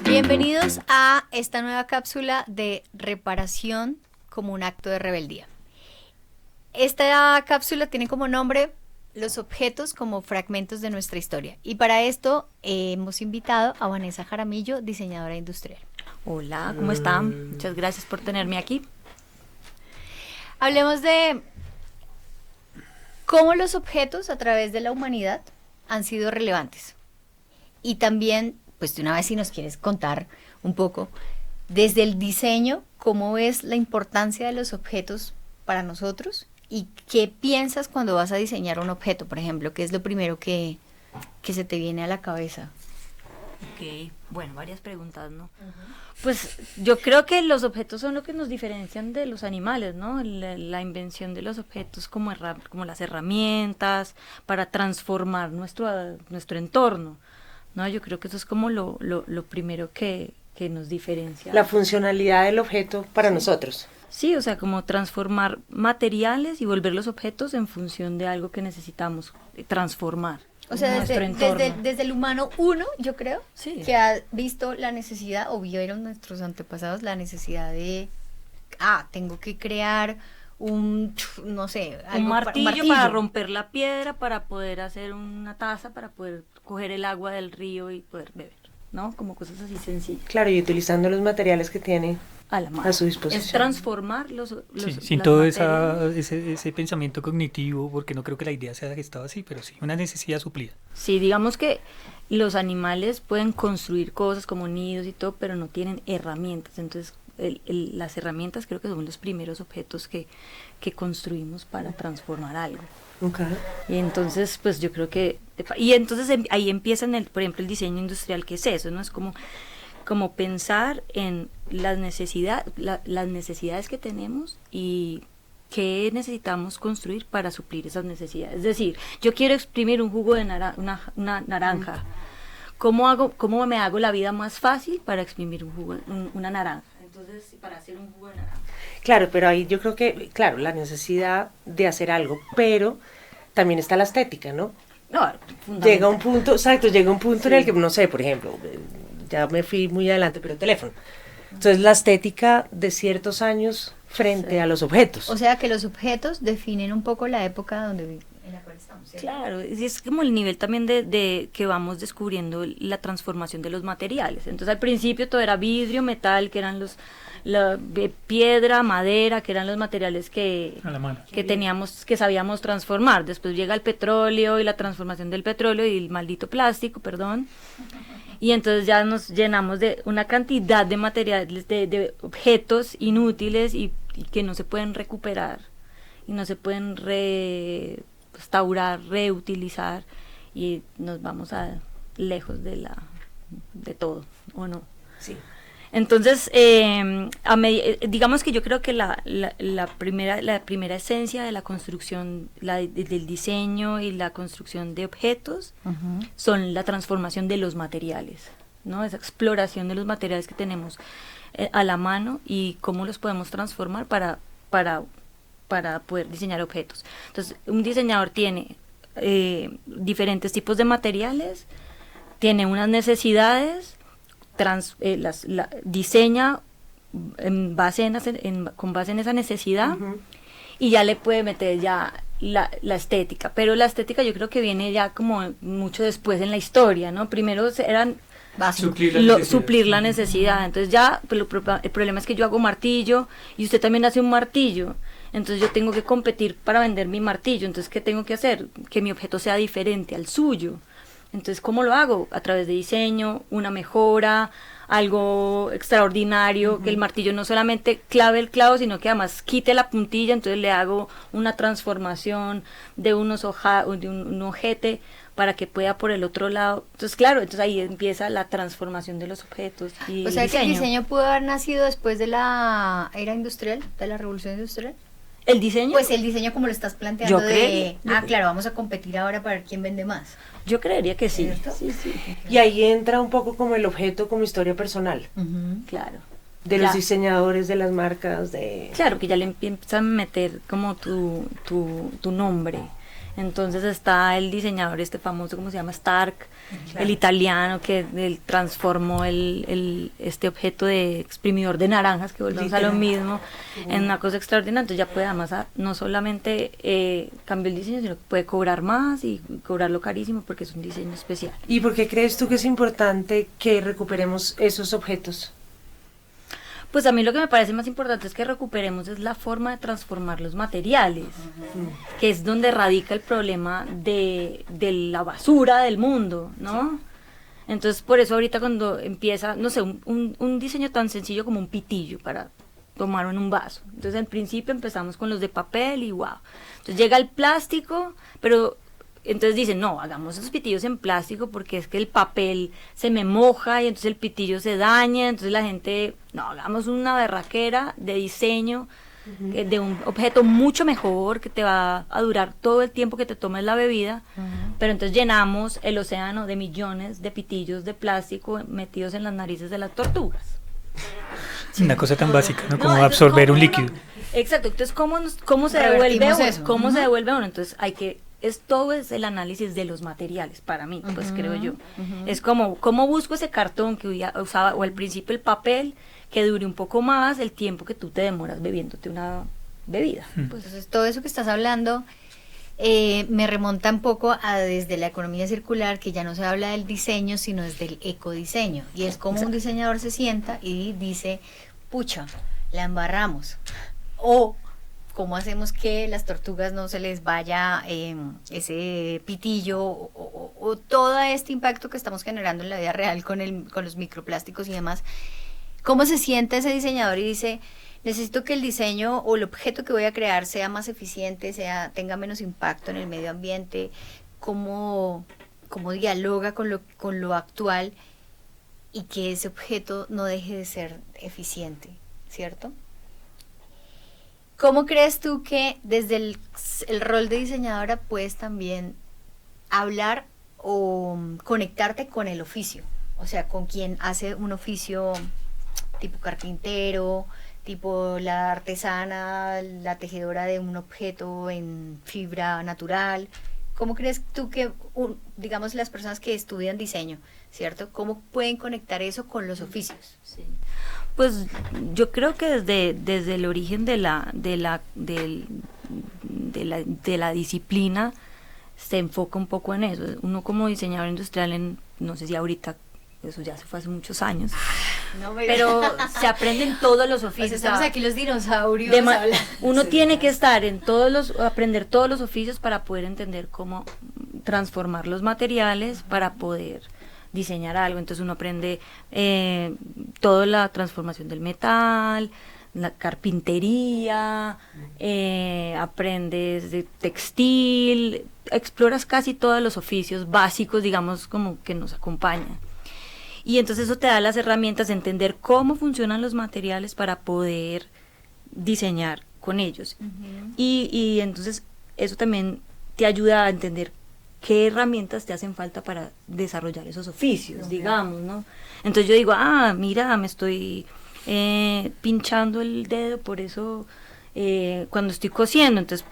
Bienvenidos a esta nueva cápsula de reparación como un acto de rebeldía. Esta cápsula tiene como nombre los objetos como fragmentos de nuestra historia. Y para esto hemos invitado a Vanessa Jaramillo, diseñadora industrial. Hola, ¿cómo están? Muchas gracias por tenerme aquí. Hablemos de cómo los objetos a través de la humanidad han sido relevantes. Y también, pues de una vez si nos quieres contar un poco, desde el diseño, cómo ves la importancia de los objetos para nosotros y qué piensas cuando vas a diseñar un objeto, por ejemplo, qué es lo primero que se te viene a la cabeza. Ok, bueno, varias preguntas, ¿no? Pues yo creo que los objetos son lo que nos diferencian de los animales, ¿no? La invención de los objetos como las herramientas para transformar nuestro entorno, ¿no? Yo creo que eso es como lo primero que nos diferencia. La funcionalidad del objeto para nosotros. Sí, o sea, como transformar materiales y volver los objetos en función de algo que necesitamos transformar. O sea, desde el humano uno, yo creo, sí, que ha visto la necesidad, o vieron nuestros antepasados la necesidad de, tengo que crear un martillo para romper la piedra, para poder hacer una taza, para poder coger el agua del río y poder beber, ¿no? Como cosas así sencillas. Claro, y utilizando los materiales que tiene a la mano. A su disposición. Es transformar sin todo ese pensamiento cognitivo, porque no creo que la idea sea gestado así, pero sí, una necesidad suplida. Sí, digamos que los animales pueden construir cosas como nidos y todo, pero no tienen herramientas. Entonces, las herramientas creo que son los primeros objetos que construimos para transformar algo. Okay. Y entonces, pues yo creo que... Y entonces ahí empieza, por ejemplo, el diseño industrial, que es eso, ¿no? Es como pensar en las necesidades que tenemos y qué necesitamos construir para suplir esas necesidades. Es decir, yo quiero exprimir un jugo de una naranja. ¿Cómo me hago la vida más fácil para exprimir una naranja? Entonces, para hacer un jugo de naranja. Claro, pero ahí yo creo que, claro, la necesidad de hacer algo, pero también está la estética, ¿no? No, llega un punto sí, en el que, no sé, por ejemplo, ya me fui muy adelante, pero teléfono. Entonces, la estética de ciertos años frente a los objetos. O sea, que los objetos definen un poco la época en la cual estamos. ¿Sí? Claro, es como el nivel también de que vamos descubriendo la transformación de los materiales. Entonces, al principio todo era vidrio, metal, que eran piedra, madera, que eran los materiales que sabíamos transformar. Después llega el petróleo y la transformación del petróleo y el maldito plástico, perdón. Y entonces ya nos llenamos de una cantidad de materiales, de objetos inútiles y que no se pueden recuperar y no se pueden restaurar, reutilizar, y nos vamos lejos de todo, ¿o no? Sí. Entonces, digamos que yo creo que la primera esencia de la construcción, del diseño y la construcción de objetos, uh-huh, son la transformación de los materiales, ¿no? Esa exploración de los materiales que tenemos a la mano y cómo los podemos transformar para poder diseñar objetos. Entonces, un diseñador tiene diferentes tipos de materiales, tiene unas necesidades, diseña con base en esa necesidad, uh-huh, y ya le puede meter ya la estética, pero la estética yo creo que viene ya como mucho después en la historia, ¿no? Primero eran suplir la necesidad. Entonces ya el problema es que yo hago martillo y usted también hace un martillo, entonces yo tengo que competir para vender mi martillo. Entonces, ¿qué tengo que hacer? Que mi objeto sea diferente al suyo. Entonces, ¿cómo lo hago? A través de diseño, una mejora, algo extraordinario, uh-huh, que el martillo no solamente clave el clavo, sino que además quite la puntilla. Entonces le hago una transformación de un ojete para que pueda por el otro lado. Entonces, claro, ahí empieza la transformación de los objetos. O sea, que el diseño pudo haber nacido después de la era industrial, de la revolución industrial. ¿El diseño? Pues el diseño como lo estás planteando claro, vamos a competir ahora para ver quién vende más. Yo creería que sí. Sí. Y ahí entra un poco como el objeto como historia personal. Uh-huh. Claro. De los diseñadores, de las marcas, Claro, que ya le empiezan a meter como tu nombre. Entonces está el diseñador este famoso, ¿cómo se llama? Stark, el italiano que él transformó este objeto de exprimidor de naranjas, que volvemos a lo mismo, en una cosa extraordinaria. Entonces ya puede además no solamente cambiar el diseño, sino que puede cobrar más y cobrarlo carísimo porque es un diseño especial. ¿Y por qué crees tú que es importante que recuperemos esos objetos? Pues a mí lo que me parece más importante es que recuperemos es la forma de transformar los materiales, que es donde radica el problema de la basura del mundo, ¿no? Entonces por eso ahorita cuando empieza, no sé, un diseño tan sencillo como un pitillo para tomar en un vaso. Entonces al principio empezamos con los de papel y wow. Entonces llega el plástico, pero entonces dicen, no, hagamos esos pitillos en plástico porque es que el papel se me moja y entonces el pitillo se daña, entonces la gente, no, hagamos una berraquera de diseño, de un objeto mucho mejor que te va a durar todo el tiempo que te tomes la bebida, pero entonces llenamos el océano de millones de pitillos de plástico metidos en las narices de las tortugas. Una cosa tan básica, ¿no? Como absorber un líquido. Exacto, entonces ¿cómo se devuelve eso? ¿Cómo se devuelve uno? Entonces hay que todo es el análisis de los materiales para mí, pues creo yo. Es como, ¿cómo busco ese cartón que usaba, o al principio el papel, que dure un poco más el tiempo que tú te demoras bebiéndote una bebida? Pues. Entonces todo eso que estás hablando me remonta un poco a desde la economía circular, que ya no se habla del diseño, sino desde el ecodiseño. Y es como un diseñador se sienta y dice, pucha, la embarramos. O cómo hacemos que las tortugas no se les vaya ese pitillo o todo este impacto que estamos generando en la vida real con los microplásticos y demás. ¿Cómo se siente ese diseñador y dice, necesito que el diseño o el objeto que voy a crear sea más eficiente, tenga menos impacto en el medio ambiente? ¿Cómo dialoga con lo actual y que ese objeto no deje de ser eficiente, ¿cierto? ¿Cómo crees tú que desde el rol de diseñadora puedes también hablar o conectarte con el oficio? O sea, con quien hace un oficio tipo carpintero, tipo la artesana, la tejedora de un objeto en fibra natural. ¿Cómo crees tú que, digamos, las personas que estudian diseño, ¿cierto? ¿Cómo pueden conectar eso con los oficios? Sí. Pues yo creo que desde el origen de la disciplina se enfoca un poco en eso. Uno como diseñador industrial, no sé si ahorita, eso ya se fue hace muchos años, pero se aprenden todos los oficios. Pues estamos aquí los dinosaurios. Uno tiene que estar aprender todos los oficios para poder entender cómo transformar los materiales para poder diseñar algo. Entonces uno aprende toda la transformación del metal, la carpintería, aprendes de textil, exploras casi todos los oficios básicos, digamos, como que nos acompañan. Y entonces eso te da las herramientas de entender cómo funcionan los materiales para poder diseñar con ellos. Y entonces eso también te ayuda a entender qué herramientas te hacen falta para desarrollar esos oficios, digamos, ¿no? Entonces yo digo, mira, me estoy pinchando el dedo, por eso cuando estoy cosiendo, entonces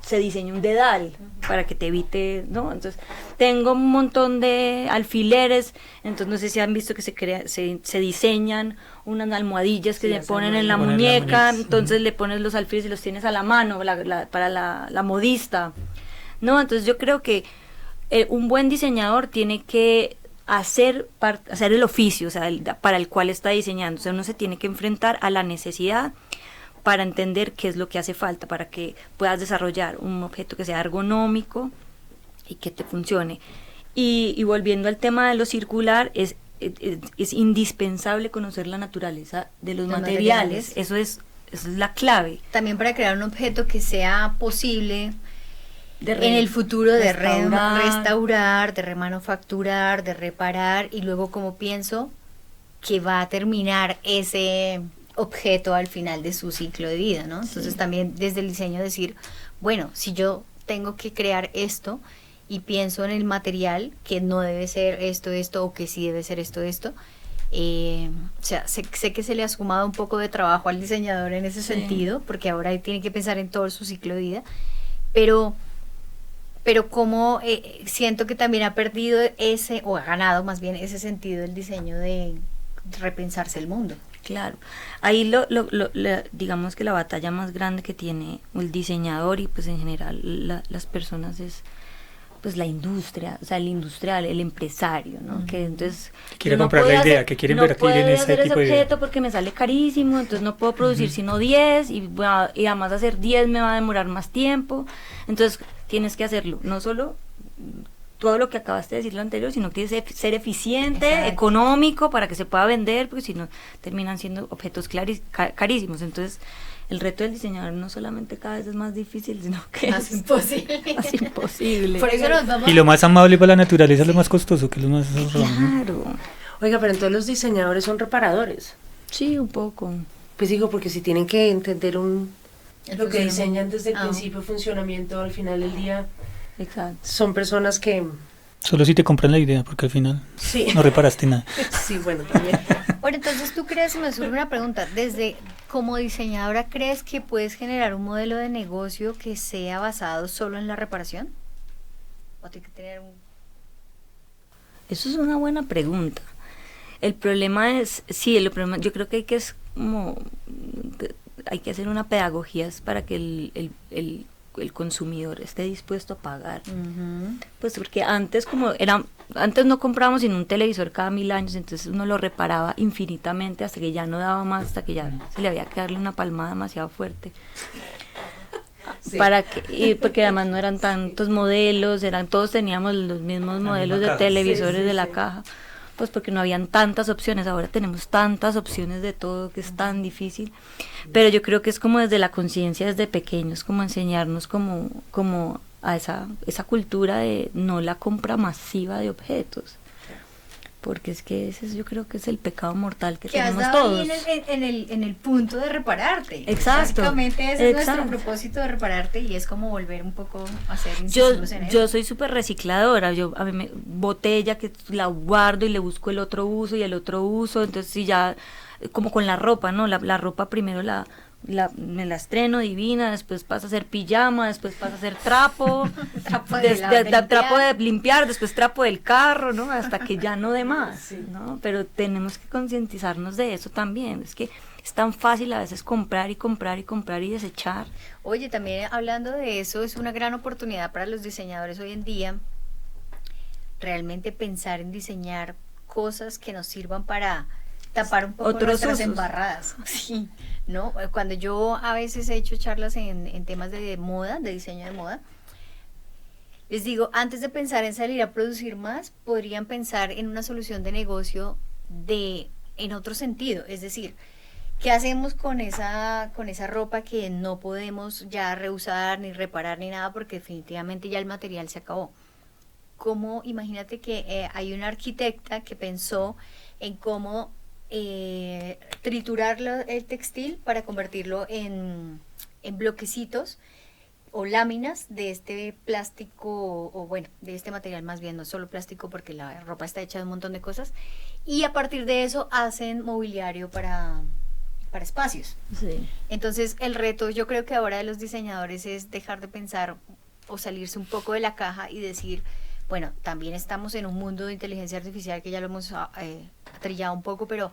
se diseña un dedal para que te evite, ¿no? Entonces tengo un montón de alfileres, entonces no sé si han visto que se diseñan unas almohadillas que se ponen en la muñeca, entonces le pones los alfileres y los tienes a la mano para la modista, ¿no? Entonces yo creo que un buen diseñador tiene que hacer el oficio, o sea, para el cual está diseñando. O sea, uno se tiene que enfrentar a la necesidad para entender qué es lo que hace falta para que puedas desarrollar un objeto que sea ergonómico y que te funcione. Y volviendo al tema de lo circular, es indispensable conocer la naturaleza de los materiales. Eso es la clave. También para crear un objeto que sea posible en el futuro de restaurar, de remanufacturar, de reparar, y luego como pienso que va a terminar ese objeto al final de su ciclo de vida, ¿no? Entonces también desde el diseño decir, bueno, si yo tengo que crear esto y pienso en el material que no debe ser esto, o que sí debe ser esto, o sea, sé que se le ha sumado un poco de trabajo al diseñador en ese sentido, porque ahora tiene que pensar en todo su ciclo de vida, pero pero como siento que también ha perdido ese, o ha ganado más bien ese sentido del diseño de repensarse el mundo. Claro, ahí digamos que la batalla más grande que tiene el diseñador y pues en general las personas es pues la industria, o sea, el industrial, el empresario, ¿no? Que entonces quiere comprar la idea, que quiere invertir en ese tipo de idea. Objeto porque me sale carísimo, entonces no puedo producir sino 10 y además hacer 10 me va a demorar más tiempo, entonces tienes que hacerlo, no solo todo lo que acabaste de decir lo anterior, sino que tienes que ser eficiente, exacto, económico para que se pueda vender, porque si no terminan siendo objetos carísimos. Entonces el reto del diseñador no solamente cada vez es más difícil, sino que es imposible. Más imposible. Por eso nos vamos. Y lo más amable para la naturaleza es lo más costoso, que lo más claro. Oiga, pero entonces los diseñadores son reparadores. Sí, un poco. Pues digo, porque si tienen que entender lo que diseñan desde el principio, funcionamiento, al final del día. Exacto. Son personas que... Solo si te compran la idea, porque al final no reparaste nada. Sí, bueno, también. Bueno, entonces tú crees, me surge una pregunta, como diseñadora, ¿crees que puedes generar un modelo de negocio que sea basado solo en la reparación? ¿O tiene que tener un...? Eso es una buena pregunta. El problema es, yo creo que hay que hacer una pedagogía para que el consumidor esté dispuesto a pagar. Pues porque antes no comprábamos sino un televisor cada 1000 años, entonces uno lo reparaba infinitamente hasta que ya no daba más, hasta que ya se le había que darle una palmada demasiado fuerte. Sí. Porque además no eran tantos modelos, todos teníamos los mismos modelos de televisores de la caja, pues porque no habían tantas opciones. Ahora tenemos tantas opciones de todo que es tan difícil, pero yo creo que es como desde la conciencia, desde pequeños, como enseñarnos como a esa cultura de no la compra masiva de objetos, porque es que yo creo que es el pecado mortal que tenemos todos. En el punto de repararte. Exacto. Básicamente ese es nuestro propósito, de repararte, y es como volver un poco a hacer incisivos en eso. Yo soy súper recicladora, a mí botella que la guardo y le busco el otro uso y el otro uso, entonces si ya, como con la ropa, ¿no? La ropa primero me la estreno divina, después pasa a ser pijama, después pasa a ser trapo, trapo de limpiar, después trapo del carro, ¿no? Hasta que ya no dé más, ¿no? Pero tenemos que concientizarnos de eso también, es que es tan fácil a veces comprar y desechar. Oye, también hablando de eso, es una gran oportunidad para los diseñadores hoy en día, realmente pensar en diseñar cosas que nos sirvan para tapar un poco nuestras embarradas. Sí, ¿no? Cuando yo a veces he hecho charlas en temas de moda, de diseño de moda, les digo, antes de pensar en salir a producir más, podrían pensar en una solución de negocio en otro sentido, es decir, ¿qué hacemos con esa ropa que no podemos ya reusar, ni reparar, ni nada, porque definitivamente ya el material se acabó? Imagínate que hay una arquitecta que pensó en cómo triturar el textil para convertirlo en bloquecitos o láminas de este plástico, o bueno, de este material más bien, no solo plástico, porque la ropa está hecha de un montón de cosas, y a partir de eso hacen mobiliario para espacios. Sí. Entonces el reto, yo creo que ahora de los diseñadores, es dejar de pensar o salirse un poco de la caja y decir, bueno, también estamos en un mundo de inteligencia artificial que ya lo hemos trillado un poco, pero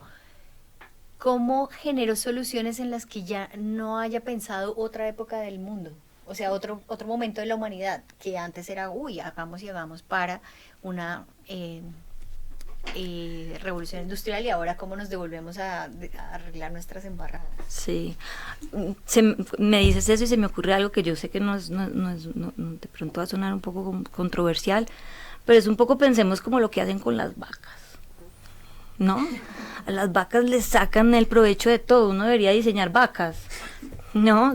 ¿cómo genero soluciones en las que ya no haya pensado otra época del mundo? O sea, otro momento de la humanidad, que antes era, hagamos y hagamos para una revolución industrial, y ahora cómo nos devolvemos a arreglar nuestras embarradas. Sí, me dices eso y se me ocurre algo que yo sé que no de pronto va a sonar un poco controversial, pero es un poco, pensemos como lo que hacen con las vacas, ¿no? A las vacas les sacan el provecho de todo. Uno debería diseñar vacas, ¿no?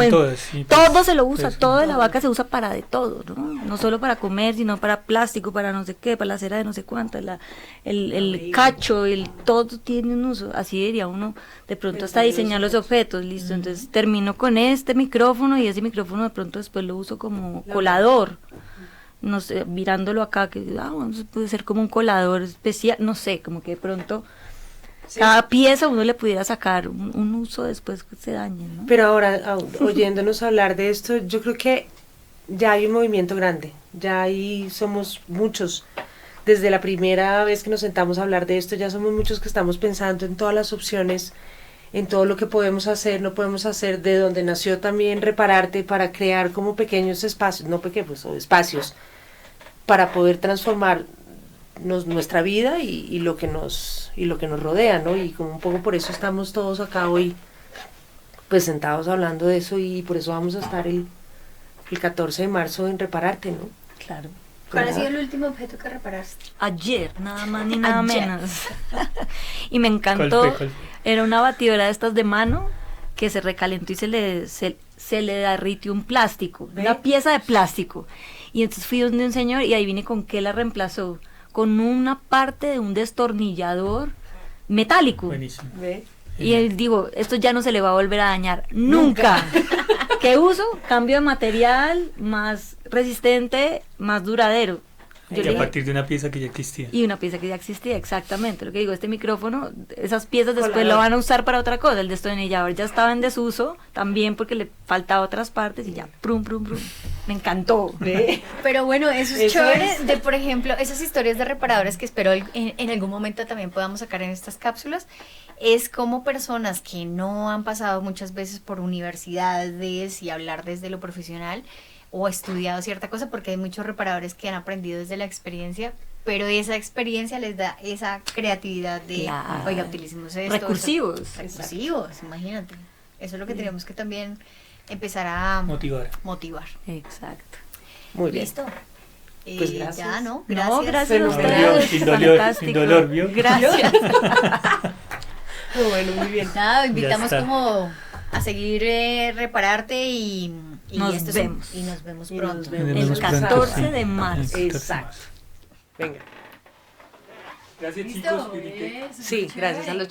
Todas, sí, todo se lo usa, todo de la vaca se usa para de todo, ¿no? No solo para comer, sino para plástico, para no sé qué, para la cera de no sé cuánto, el cacho, todo tiene un uso. Así debería uno de pronto hasta diseñar los objetos, listo. Entonces termino con este micrófono, y ese micrófono de pronto después lo uso como colador. No sé, mirándolo acá, que puede ser como un colador especial, no sé, como que de pronto cada pieza uno le pudiera sacar un uso después que se dañe, ¿no? Pero ahora, oyéndonos hablar de esto, yo creo que ya hay un movimiento grande, ya ahí somos muchos. Desde la primera vez que nos sentamos a hablar de esto, ya somos muchos que estamos pensando en todas las opciones, en todo lo que podemos hacer, no podemos hacer, de donde nació también Repararte, para crear como pequeños espacios, no pequeños, pues, o espacios, para poder transformar nuestra vida y lo que nos rodea, ¿no? Y como un poco por eso estamos todos acá hoy, pues sentados hablando de eso, y por eso vamos a estar el 14 de marzo en Repararte, ¿no? Claro. ¿Cuál ha sido el último objeto que reparaste? Ayer, nada más ni nada Ayer. menos. Y me encantó. ¿Cuál fue? Era una batidora de estas de mano que se recalentó y se le derritió un plástico, ¿Ve? una pieza de plástico. Y entonces fui donde un señor y ahí vine con qué la reemplazó. Con una parte de un destornillador metálico. Buenísimo. ¿Ve? Y él digo, esto ya no se le va a volver a dañar. ¡Nunca! ¿Qué uso? Cambio de material, más resistente, más duradero. Yo Y le a dije, partir de una pieza que ya existía. y una pieza que ya existía, exactamente. Lo que digo, este micrófono, esas piezas después Colador. lo van a usar para otra cosa. El destornillador ya estaba en desuso, también porque le faltaba otras partes y ya, prum, prum, prum. Me encantó. ¿Ve? Pero bueno, eso es Eso chévere es. de, por ejemplo, esas historias de reparadores que espero en algún momento también podamos sacar en estas cápsulas, es como personas que no han pasado muchas veces por universidades y hablar desde lo profesional o estudiado cierta cosa, porque hay muchos reparadores que han aprendido desde la experiencia, pero esa experiencia les da esa creatividad de, Claro. oiga, utilicemos esto. Recursivos. Recursivos, imagínate. Eso es lo que tenemos que también empezar a Motivar. motivar. Exacto. Muy bien. Listo. Pues Ya, gracias. ¿no? No, gracias a Pero ustedes. sin dolor, Fantástico. sin dolor, ¿vio? Gracias. Bueno, muy bien. Nada, invitamos está. como a seguir Repararte y Nos esto vemos. y nos vemos Y pronto. nos vemos. El Nos vemos pronto, 14 sí. de marzo. El 14 de Exacto. marzo. Venga. Gracias, Listo, chicos. Cuídense. eso, Sí, súper gracias a chévere. los